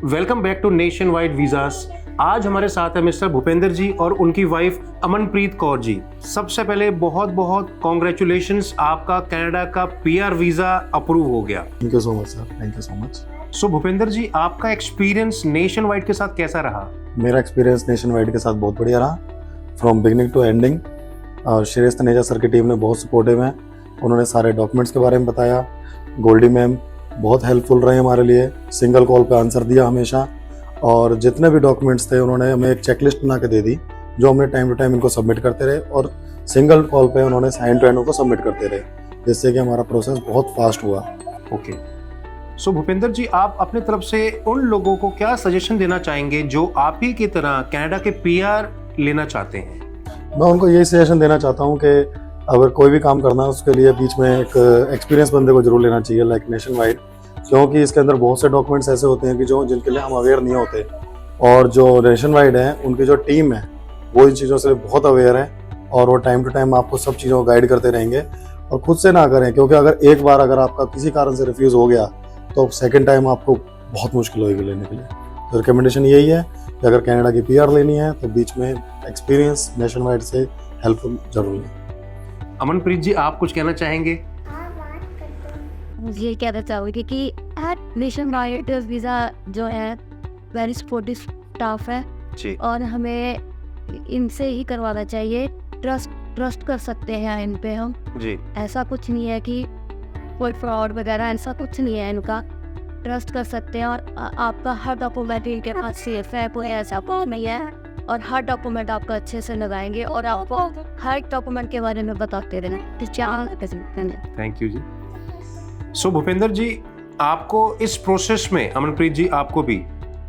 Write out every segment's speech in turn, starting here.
Welcome back to nationwide visas. आज हमारे साथ है मिस्टर भूपेंद्र जी और उनकी वाइफ अमनप्रीत कौर जी। सबसे पहले बहुत बहुत कॉन्ग्रेचुलेशंस, आपका कनाडा का पीआर वीज़ा अप्रूव हो गया। Thank you so much sir, thank you so much. So Bhupendra ji, आपका एक्सपीरियंस नेशन वाइड के साथ कैसा रहा? मेरा एक्सपीरियंस नेशन वाइड के साथ बहुत बढ़िया रहा, फ्रॉम बिगनिंग टू एंडिंग। और श्रेयस तनेजा सर की टीम ने बहुत सपोर्टिव हैं, उन्होंने सारे डॉक्यूमेंट्स के बारे में बताया। गोल्डी मैम बहुत हेल्पफुल रहे हमारे लिए, सिंगल कॉल पे आंसर दिया हमेशा, और जितने भी डॉक्यूमेंट्स थे उन्होंने हमें एक चेकलिस्ट बना के दे दी जो हमने टाइम टू टाइम इनको सबमिट करते रहे, और सिंगल कॉल पे उन्होंने साइन टू एंड उनको सबमिट करते रहे, जिससे कि हमारा प्रोसेस बहुत फास्ट हुआ। ओके। सो भूपेंद्र जी, आप अपने तरफ से उन लोगों को क्या सजेशन देना चाहेंगे जो आप ही की तरह कनाडा के पीआर लेना चाहते हैं? मैं उनको यही सजेशन देना चाहता हूँ कि अगर कोई भी काम करना है उसके लिए बीच में एक एक्सपीरियंस बंदे को जरूर लेना चाहिए, लाइक नेशन वाइड, क्योंकि इसके अंदर बहुत से डॉक्यूमेंट्स ऐसे होते हैं कि जिनके लिए हम अवेयर नहीं होते, और जो नेशन वाइड है उनकी जो टीम है वो इन चीज़ों से बहुत अवेयर है, और वो टाइम टू टाइम आपको सब चीज़ों को गाइड करते रहेंगे। और खुद से ना करें, क्योंकि अगर एक बार अगर आपका किसी कारण से रिफ्यूज़ हो गया तो सेकेंड टाइम आपको बहुत मुश्किल होगी लेने के लिए। तो रिकमेंडेशन यही है कि अगर कनाडा की पीआर लेनी है तो बीच में एक्सपीरियंस नेशन वाइड से हेल्पफुल जरूर है। अमनप्रीत जी, आप कुछ कहना चाहेंगे? ये कहना चाहूँगी कि नेशन वाइड वीज़ा जो है वेरी सपोर्टिव स्टाफ है जी। और हमें इनसे ही करवाना चाहिए। ट्रस्ट कर सकते हैं इन पे हम जी। ऐसा कुछ नहीं है कि कोई फ्रॉड वगैरह, ऐसा कुछ नहीं है, इनका ट्रस्ट कर सकते हैं। और आपका हर डॉक्यूमेंट इनके पास सेफ है, कोई ऐसा कुछ नहीं है, और हर डॉक्यूमेंट आपका अच्छे से लगाएंगे और आपको हर डॉक्यूमेंट के बारे में बताते रहना। थैंक यू जी। सो भूपेंद्र जी, आपको इस प्रोसेस में, अमनप्रीत जी आपको भी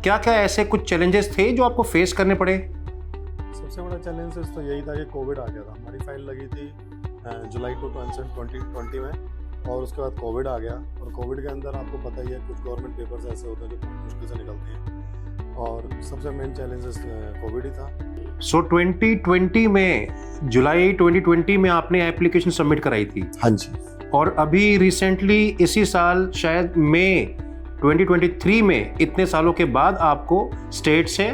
क्या क्या ऐसे कुछ चैलेंजेस थे जो आपको फेस करने पड़े? सबसे बड़ा चैलेंज तो यही था कि कोविड आ गया था। हमारी फाइल लगी थी जुलाई 2020 में, और उसके बाद कोविड आ गया, और कोविड के अंदर आपको पता ही है कुछ गवर्नमेंट पेपर्स ऐसे होते हैं जो बहुत मुश्किल से निकलते हैं, और सबसे मेन चैलेंजेस कोविड ही था। सो 2020 में, जुलाई 2020 में आपने एप्लीकेशन सबमिट कराई थी? हाँ जी। और अभी रिसेंटली इसी साल शायद मई 2023 में, इतने सालों के बाद आपको स्टेट से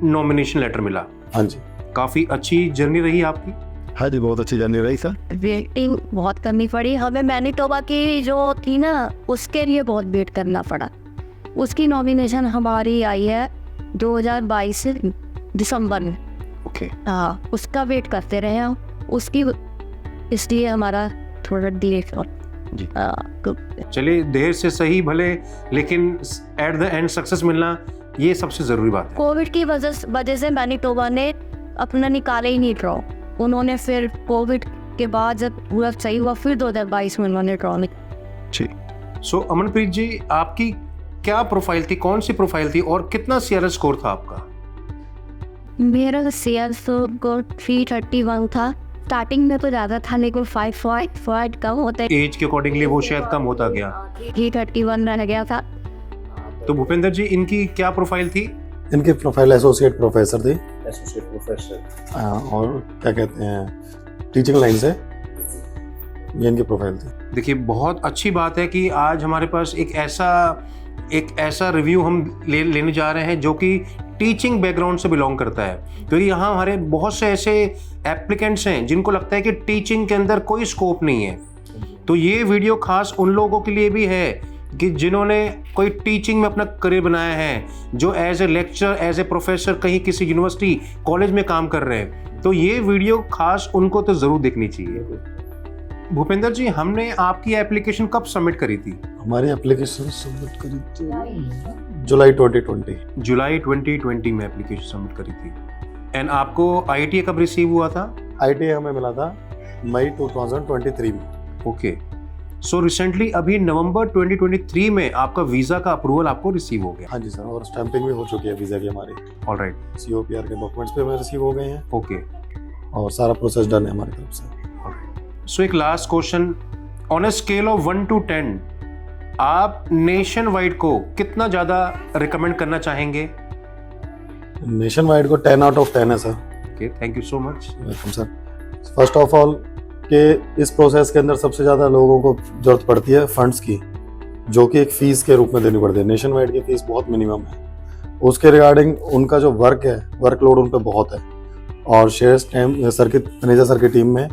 नॉमिनेशन लेटर मिला। हाँ जी। काफ़ी अच्छी जर्नी रही आपकी। हाँ जी, बहुत अच्छी जर्नी रही सर। वेटिंग बहुत करनी पड़ी हमें। मैनिटोबा की जो थी ना, उसके लिए बहुत वेट करना पड़ा। उसकी नॉमिनेशन हमारी आई है 2022 दिसंबर में। ओके। हाँ, उसका वेट करते रहे हम, उसकी इसलिए हमारा थोड़ा डिले जी। चलिए, देर से सही भले, लेकिन एट द एंड सक्सेस मिलना, ये सबसे ज़रूरी बात है। कोविड की वजह से मैनिटोबा ने अपना निकाले ही नहीं ड्रॉ। उन्होंने फिर कोविड के बाद जब पूरा सही हुआ, फिर 2022 में उन्होंने ड्रॉ निकाला। जी। सो अमनप्रीत जी, आपकी क्या प्रोफाइल थी, कौन सी प्रोफाइल थी, और कितना सीआरएस स्कोर था आपका? मेरा सीआरएस स्कोर 331 था। स्टार्टिंग में तो ज़्यादा था, लेकिन 5 कम होता है। एज के अकॉर्डिंगली वो शायद कम होता गया। 331 रह गया था। तो भूपेंद्र जी, इनकी क्या प्रोफाइल थी? इनकी प्रोफाइल एसोसिएट प्रोफेसर थी, एसोसिएट प्रोफेसर, और क्या कहते हैं, टीचिंग लाइन से, ये इनकी प्रोफाइल थी। देखिए, बहुत अच्छी बात है कि आज हमारे पास एक ऐसा रिव्यू हम लेने जा रहे हैं जो कि टीचिंग बैकग्राउंड से बिलोंग करता है, क्योंकि यहाँ हमारे बहुत से ऐसे एप्लीकेंट्स हैं जिनको लगता है कि टीचिंग के अंदर कोई स्कोप नहीं है। तो ये वीडियो खास उन लोगों के लिए भी है कि जिन्होंने कोई टीचिंग में अपना करियर बनाया है, जो as a lecturer, as a professor कहीं किसी यूनिवर्सिटी, कॉलेज में काम कर रहे हैं। तो ये वीडियो खास उनको तो ज़रूर देखनी चाहिए। भूपेंद्र जी, हमने आपकी एप्लीकेशन कब सबमिट करी थी? हमारी एप्लीकेशन सबमिट करी थी जुलाई 2020। जुलाई 2020 में एप्लीकेशन सबमिट करी थी। एंड आपको आईटीए कब रिसीव हुआ था? आईटीए हमें मिला था मई 2023 में। ओके। सो रिसेंटली अभी नवंबर 2023 में आपका वीज़ा का अप्रूवल आपको रिसीव हो गया? हाँ जी सर, और स्टैंपिंग भी हो चुकी है वीज़ा की हमारी। ऑलराइट। सीओपीआर के डॉक्यूमेंट्स पे हमें रिसीव हो गए हैं। ओके। और सारा प्रोसेस डन है हमारी तरफ से। सो एक last question, on a scale of 1 to 10 आप नेशन वाइड को कितना ज़्यादा रिकमेंड करना चाहेंगे? नेशन वाइड को 10 out of 10 है sir. Okay, thank you so much. Welcome sir. First of all कि इस प्रोसेस के अंदर सबसे ज़्यादा लोगों को जरूरत पड़ती है फंड्स की, जो कि एक फ़ीस के रूप में देनी पड़ती है। नेशन वाइड की फ़ीस बहुत मिनिमम है, उसके रिगार्डिंग उनका जो वर्क है, वर्कलोड उन पर बहुत है, और शेयर्स टाइम सर की तनेजा सर की टीम में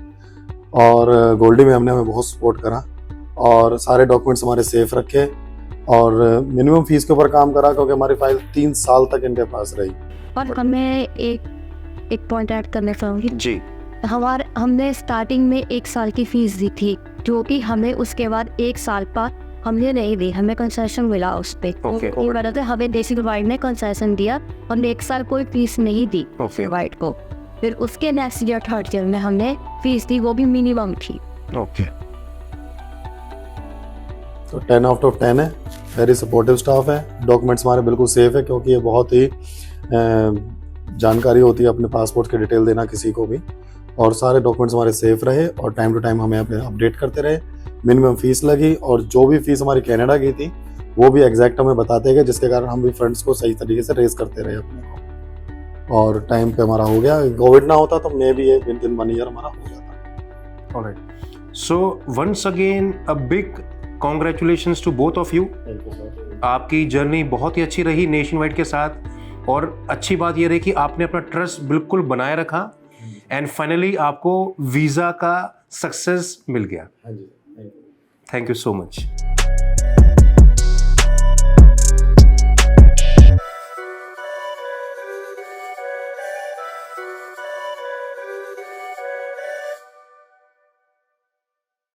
और गोल्डी में हमने हमें बहुत सपोर्ट करा और सारे डॉक्यूमेंट्स हमारे सेफ रखे और मिनिमम फीस के ऊपर काम करा, क्योंकि हमारी फाइल 3 साल तक इनके पास रही। और हमें एक पॉइंट ऐड करना चाहूँगी जी। हमने स्टार्टिंग में 1 साल की फीस दी थी, जो कि हमें उसके बाद 1 साल पर हमने नहीं दी, हमें कंसेशन मिला उस पे। Okay. ये वजह से हमें देसी वाइड ने कंसेशन दिया, हमने 1 साल कोई फीस नहीं दी Okay. वाइड को। फिर उसके नेक्स्ट ईयर 3rd ईयर में हमने फीस दी, वो भी मिनिमम थी। ओके। तो 10 आउट ऑफ 10 है, वेरी सपोर्टिव स्टाफ है, डॉक्यूमेंट्स हमारे बिल्कुल सेफ है, क्योंकि ये बहुत ही जानकारी होती है अपने पासपोर्ट की डिटेल देना किसी को भी, और सारे डॉक्यूमेंट्स हमारे सेफ रहे और टाइम टू टाइम हमें अपने अपडेट करते रहे। मिनिमम फीस लगी और जो भी फीस हमारी कनाडा की थी वो भी एग्जैक्ट हमें बताते गए, जिसके कारण हम भी फंड्स को सही तरीके से रेज करते रहे अपने को, और टाइम पे हमारा हो गया। कोविड ना होता तो मे भी ये विदिन 1 ईयर हमारा हो जाता। Alright, so once again a big congratulations to both of you. Thank you, sir. आपकी जर्नी बहुत ही अच्छी रही नेशन वाइड के साथ, और अच्छी बात ये रही कि आपने अपना ट्रस्ट बिल्कुल बनाए रखा एंड फाइनली आपको वीज़ा का सक्सेस मिल गया। हाँ जी, thank you. Thank you so much.